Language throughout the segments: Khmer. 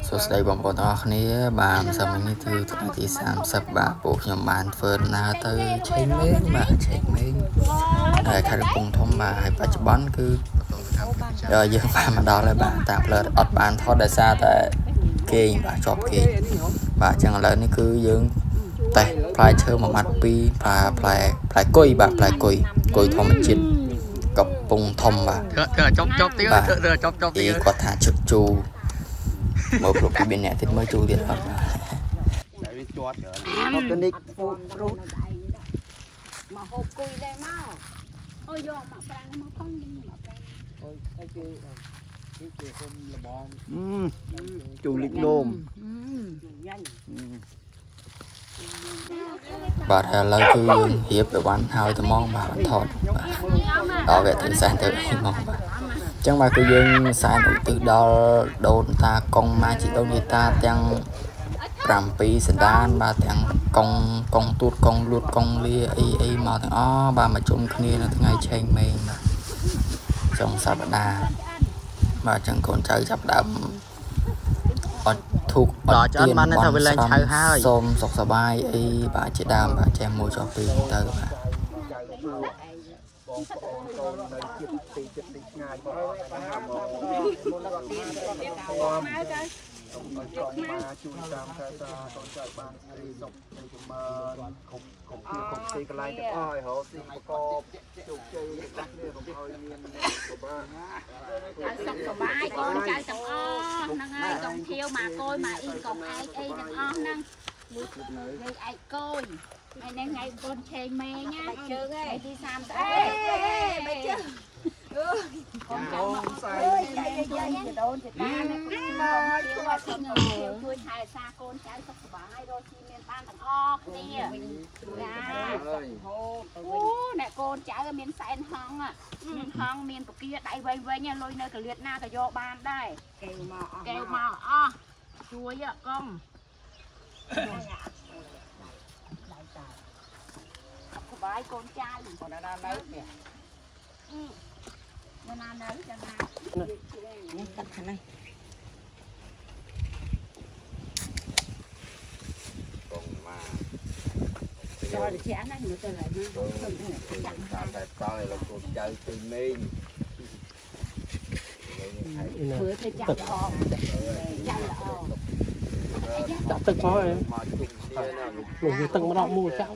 សួស្តីបងប្អូនទាំងអស់គ្នាបាទសម្រាប់នេះគឺថ្ងៃទី30បាទពួកខ្ញុំបានធ្វើដំណើរទៅឆេងមេងបាទឆេងមេងហើយខេត្តកំពង់ធំបាទហើយបច្ចុប្បន្នគឺយើងបានមកដល់ហើយបាទតាមផ្លូវអត់បានថតដោយសារតែគេងបាទជាប់គេងបាទអញ្ចឹងឥឡូវនេះគឺយើងតេះផ្លែឈើមួយម៉ាត់ពីរផ្លែគុយបាទផ្លែគុយធម្មជាតិកំពង់ធំបាទចប់ទៀតចប់ទៀតគាត់ថាជឹកជូមើលព្រោះពីមានអ្នកទៀតមើលជូទៀតអត់បាទតែវាជាប់ទៅនេះពូរូតមកហូបគុយដែរមកអូយកមកប្រាំងមកផងមកប្រាំងអូយតែគេហុំលបងជូលិចនោមបាទឥឡូវគឺយើងរៀបទៅបានហើយត្មងបាទថតដល់វគ្គទីសែនទៅហ្មងបាទអញ្ចឹងបាទគឺយើងសែនឧទ្ទិសដល់ដូនតាកុងម៉ាជីដូនតាទាំង7សណ្ដានបាទទាំងកុងទូតកុងលួតកុងលាអីមកទាំងអស់បាទមកជុំគ្នានៅថ្ងៃឆេងមេងបាទចុងសប្តាហ៍បាទអញ្ចឹងកូនចៅចាប់ដើមអត់ធូបអត់ទៀនបានថាវាឡើងឆៅហើយសូមសុខសប្បាយអីបាទជាដើមបាទចេះមួយចុះពីរទៅបាទបងប្អូនកូននៅចិត្តទីចិត្តទីឆ្ងាយបងតាមមកសូមឲ្យក្រុមមកជួយតាមកាសាកូនចៅបានសេរីសុខនៃចម្រើនគ្រប់ទីកន្លែងទាំងអស់ឲ្យរកស៊ីប្រកបជោគជ័យទាំងគ្នាកុំឲ្យមានពិបាកឲ្យសុខសប្បាយកូនចៅទាំងអស់ហ្នឹងហើយកុំធៀវមកគយមកអ៊ីកុំឯកអីទាំងអស់ហ្នឹងនិយាយឯកគយថ្ងៃនេះថ្ងៃកូនឆេងមេងណាជើងឯងទី30មិនជើងកូនចៅមកស្អីដូនចិត្តតានេះជួយថែសាកូនចៅសុខសប្បាយរកស៊ីមានបានទាំងអស់គ្នាចាអូអ្នកកូនចៅមានសែនហងមានហងមានពគាដៃវែងលុយនៅកលៀតណាក៏យកបានដែរកែវមកអស់ជួយកុំសប្បាយកូនចៅកូនណានៅនេះណានៅចាំណានេះកាត់ខាងនេះបងមកចូលទៅជាណានោះទៅឡើយណាតាមតែកលឲ្យកូនចៅពេញមេងធ្វើទៅចាក់ល្អចាក់ល្អចាក់ទឹកមកឯងមកជុំគ្នាណាលោកវាទឹកម្ដងមួយចៅ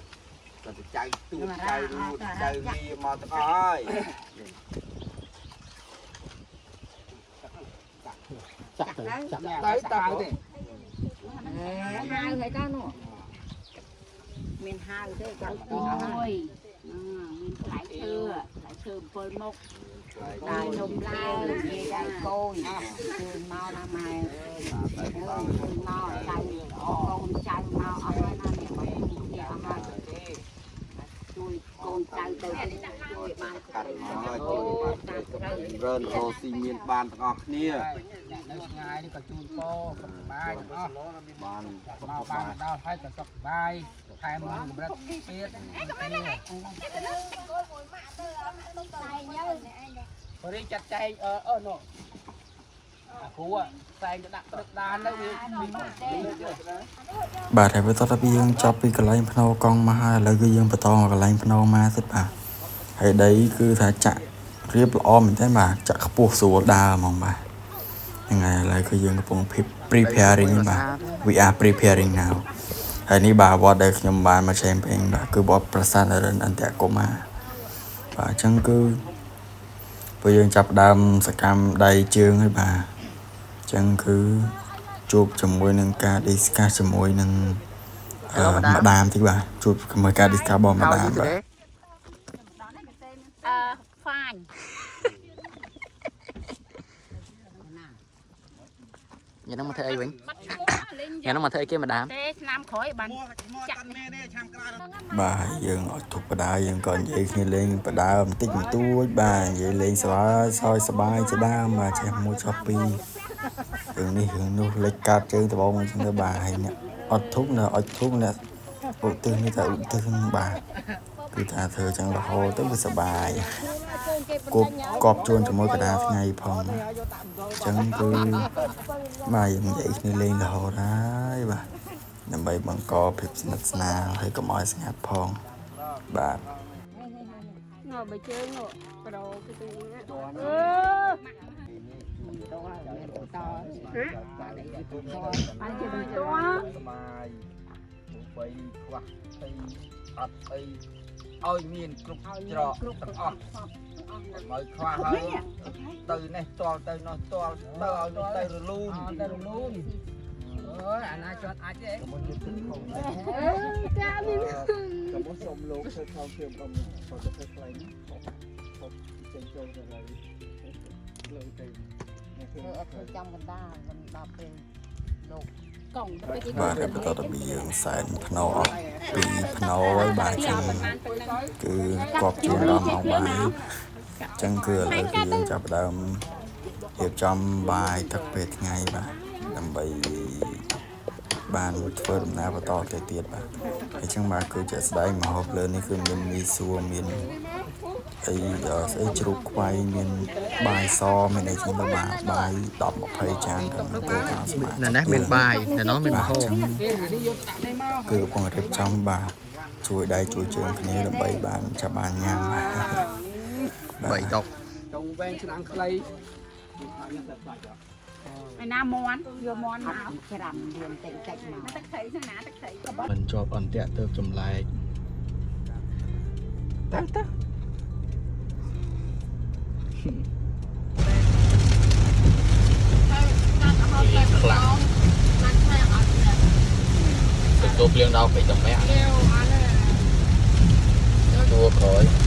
តែចៅទូចៅរូតចៅលាមកទាំងអស់ហើយចាក់ទៅចាក់ទៅតើទេហៅហើយតើនោះមានហៅទេចៅអូយមានផ្លែឈើ7មុខតែនំឡាវនិយាយដៃកូនជួយមកណាម៉ែជួយមកចៅអូនចៅមកអស់ហើយណានេះមកគ្នាអស់ហើយជួយកូនចៅទៅជួយបានកាត់មកជួយរើនរស់ស៊ីមានបានទាំងអស់គ្នានៅឆ្ងាយនេះក៏ជូនពរសុខសប្បាយទាំងអស់បានមកបានដល់ហើយក៏សុខសប្បាយថែមមួយកម្រិតទៀតបរិចាត់ចែងនោះគ្រូតែងទៅដាក់ព្រឹកដានទៅវាបាទហើយបន្ទាប់ពីយើងចប់ពីកន្លែងភ្នោកង់មកហើយឥឡូវគឺយើងបន្តមកកន្លែងភ្នោមកទៀតបាទហើយដីគឺថាចាក់រៀបល្អមែនទេបាទចាក់ខ្ពស់ស្រួលដើរហ្មងបាទហ្នឹងហើយឥឡូវគឺយើងកំពុង preparing បាទ we are preparing now ហើយនេះបាទវត្តដែលខ្ញុំបានមកឆេងពេញបាទគឺវត្តប្រាសាទនរិនអន្តរកុមារបាទអញ្ចឹងគឺពេលយើងចាប់ដើមសកម្មដៃជើងហើយបាទអញ្ចឹងគឺជួបជាមួយនឹងការ discuss ជាមួយនឹងម្ដាមតិចបាទជួបជាមួយការ discuss របស់ម្ដាមបាទហ្វាញញ៉ាំមកធ្វើអីវិញញ៉ាំមកធ្វើអីគេម្ដាមទេឆ្នាំក្រោយបានចាក់បាទយើងអត់ធុបបដាយើងក៏និយាយគ្នាលេងបដាបន្តិចបន្តួចបាទនិយាយលេងសប្បាយជាដើមបាទចេះមួយចុះពីររឿងនេះរឿងនោះលេចកាត់ជើងដបងអញ្ចឹងទៅបាទហើយអ្នកអត់ធុបនៅអត់ធុបអ្នកឧទ្ទិសនេះតែឧទ្ទិសបាទគឺថាធ្វើចឹងរហូតទៅវាសប្បាយគប់ជួនជាមួយកដាថ្ងៃផងអញ្ចឹងគឺ បាទយើងនិយាយគ្នាលេងរហូតហើយបាទដើម្បីបង្កភាពស្និទ្ធស្នាលហើយកុំឲ្យស្ងាត់ផងបាទ ngồi bề chơi ngồi cái đồ cái gì á to anh chơi bề to สบายไปควักไปอัดไปเอาเมียนกรุบจรอกตั้งออกมาคว้าเอาตื่นเนี่ยตัวตื่นนอนตัวตื่นเอาตื่นลูน Tao luôn luôn. Anh ai cho ai chứ? จ้ามี สมมติสมโลกเคยเข้าเชื่อมกับเขาจะเคยใครนี่เขาเจนโจนอะไรเลยเต็ม คือจำกันได้มันตาเป็นโลกกล่อง បាទហើយបន្តទៅពីយើងសែនភ្នោអស់ពីភ្នោឲ្យបាទចឹងគឺគាត់ជួនដល់ម៉ោងបាយចឹងគឺឥឡូវគឺយើងចាប់ផ្ដើមរៀបចំបាយទឹកពេលថ្ងៃបាទដើម្បីបានធ្វើដំណើរបន្តទៅទៀតបាទហើយចឹងបាទគឺជាស្ដែងមហូបលើនេះគឺមានមីសួរមានអីស្អីជ្រូកខ្វៃមានបាយសមានអីចឹងទៅបាទបាយ10 20ចានទៅតាមស្មា Nè nè miền bài, nè nó miền khô. គឺកំពុងរៀបចំបាទជួយដៃជួយជើងគ្នាដើម្បីបានចាប់បានញ៉ាំបាទ Bảy độc. Trong ven trên ăn clay ไอ้น้ามอนยัวมอนมาฉลามเดือนเต็งเต็งมาตะไคร้ชนะตะไคร้ก็บ้า មិនជាប់អន្ទាក់ទៅចម្លែកតើខ្លាំងទៅទូភ្លៀងដល់ពេកទៅម៉ែ เร็วมาเลย ទួក្រោយ